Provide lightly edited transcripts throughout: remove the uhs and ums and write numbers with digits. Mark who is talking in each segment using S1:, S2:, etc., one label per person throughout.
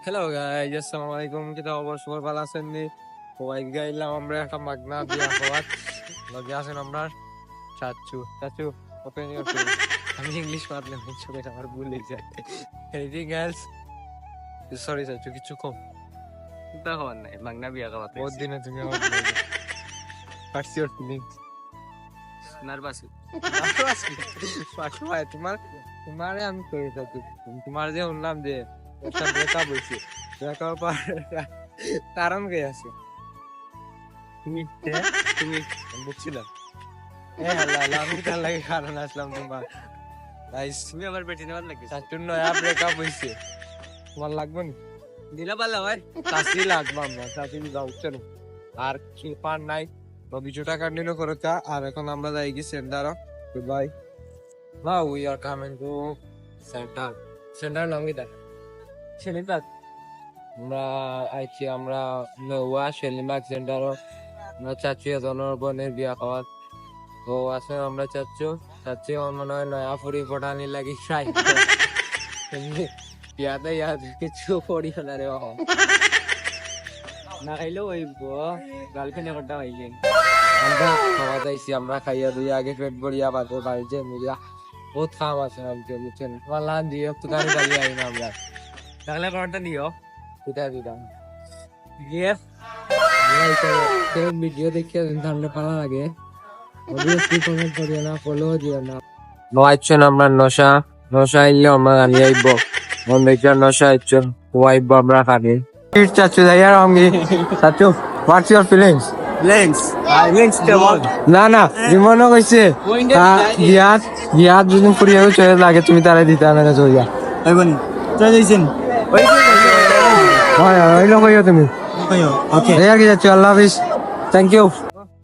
S1: Hello guys, আসসালামু আলাইকুম। কিতা খবর? সবাই ভালো আছেন নি? সবাই গাইলাম আমরা একটা মাগনা বিয়া হওয়ার লগে আছেন আমরা চাচু চাচু ওপেন ইউর ফেস। আমি ইংলিশ মারলে বুঝছো এটা আমার ভুল হয়ে যায়। Anything else? সরি চাচু, কিছু কম।
S2: চিন্তা হওয়ার নাই, মাগনা বিয়া খাওয়াতে
S1: বহুত দিনে তুমি আমার ফার্স্ট ইয়ার ফিলিংস
S2: নার্ভাস।
S1: তোমার তোমারে আমি করি চাচু। তোমার যে শুনলাম যে একটা ব্রেকআপ হয়েছে, ব্রেকআপ কারণ কে আছে?
S2: তুমি
S1: আমি বুঝছিলাম। আল্লাহ, আমি তার লাগে কারণ আসলাম তোমার। গাইস,
S2: তুমি আবার বেটি নেওয়ার লাগে
S1: চাচুর নয়া ব্রেকআপ হইছে, তোমার লাগবে না?
S2: দিলা পারলা ভাই।
S1: চাচি লাগবে, আমরা চাচি যাও চলো। আর কি পার নাই, তো 200 টাকা নিলো খরচা। আর এখন আমরা যাই কি centre. Bye. Now we are coming to centre. Centre নাম কি?
S2: ছেলেটা
S1: আমরা আইছি, আমরা নওয়া শেলিমার্ক সেন্টার। আমরা চাচি এজনের বোনের বিয়া খাওয়ার তো আছে। আমরা চাচ্ছি আমার মনে হয় নয়া ফুরি ফটানি লাগি খাই বিয়াতে ইয়াদ কিছু করি না রে বাবা।
S2: না খাইলেও ওই গার্লফ্রেন্ডে করতে হইলেন।
S1: আমরা খাওয়া যাইছি, আমরা খাইয়া দুই আগে পেট ভরিয়া বাদে বাড়িতে মিলিয়া বহুত খাম আছে আমাকে বুঝছেন। তোমার লান দিয়ে একটু গাড়ি গাড়ি আই না আমরা
S2: তাহলে করতে নিও
S1: কোথায় দিতাম
S2: গিয়ে
S1: ভিডিও দেখে ঠান্ডা পালা লাগে। অবভিয়াসলি কমেন্ট করিও না, ফলো দিও না। নয়জন আমরা নশা আইলে আমরা আনি আইব। অনেকজন নশা আইজন ওয়াইব আমরা খাবে। চাচু যাইয়ার আমি চাচু, হোয়াটস ইউর ফিলিংস?
S2: লিংকস কেমন?
S1: না বিমনও কইছে বিয়াত যদি ফুরিয়ে চলে লাগে তুমি তারা দিতে না চলিয়া।
S2: হইবনি চলে যাইছেন
S1: হয় হইলো কইও তুমি।
S2: ওকে
S1: এই আর কি চাচু, আল্লাহ হাফিজ, থ্যাংক ইউ।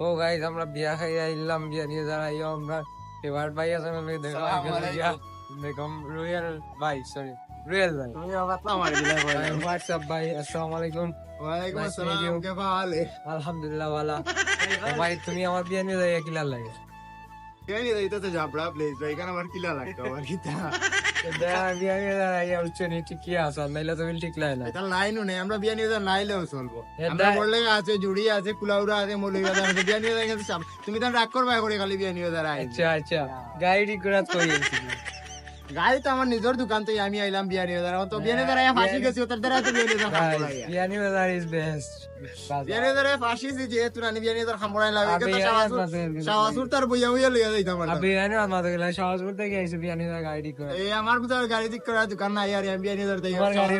S1: ও গাইস, আমরা বিয়া খাই আইলাম, বিয়া নিয়ে দাঁড়াইও আমরা। এবার ভাই আছে দেখুন রুয়েল ভাই, সরি রুয়েল ভাই।
S2: তুমি আবার তো আমার দিলা কই
S1: হোয়াটসঅ্যাপ ভাই, আসসালামু আলাইকুম।
S2: ওয়ালাইকুম
S1: Nice to meet you.
S2: আসসালাম কে ভালে
S1: আলহামদুলিল্লাহ ভালো। ভাই তুমি আমার বিয়া নিয়ে যাই কিলা লাগে?
S2: কেনি দিতে তো যাবড়া প্লিজ ভাই, কেন আমার কিলা লাগতো আমার কিতা
S1: বিয়া নিয়ে দাঁড়াই উঠছে নি, ঠিক কি আছে নাইলে তুমি ঠিক লাই না।
S2: এটা লাইনও নেই, আমরা বিয়া নিয়ে নাইলেও চলবো।
S1: এটা-
S2: আমরা বললে আছে জুড়ি আছে কুলাউড়া আছে মৌলভীবাজার আছে, বিয়া নিয়ে যায় কিন্তু তুমি তো রাগ করবা করে খালি বিয়া নিয়ে দাঁড়াই।
S1: আচ্ছা গাড়ি ঠিক করে কই গেছি।
S2: গাড়ি তো আমার নিজের দোকান থেকে আমি আইলাম বিয়া নিয়ে দাঁড়াও, তো বিয়া নিয়ে দাঁড়াই ফাঁসি গেছি ওটার দ্বারা তো বিয়া নিয়ে দাঁড়াই
S1: বিয়া নিয়ে দাঁড়াই ইজ বেস্ট।
S2: বিয়া নিয়ে দাঁড়াই ফাঁসি যেহেতু রানি বিয়া নিয়ে দাঁড়া খামড়াই লাগে
S1: আবে
S2: কিন্তু শাহবাজপুর তার বইয়া বইয়া লইয়া যাইতাম আর
S1: আবে আনি মাথা গেলা সহজ করতে গেছে বিয়া নিয়ে গাড়ি ঠিক করে।
S2: এই আমার কোথাও গাড়ি ঠিক করার দোকান নাই আর আমি বিয়া নিয়ে দাঁড়াই
S1: তোমার গাড়ি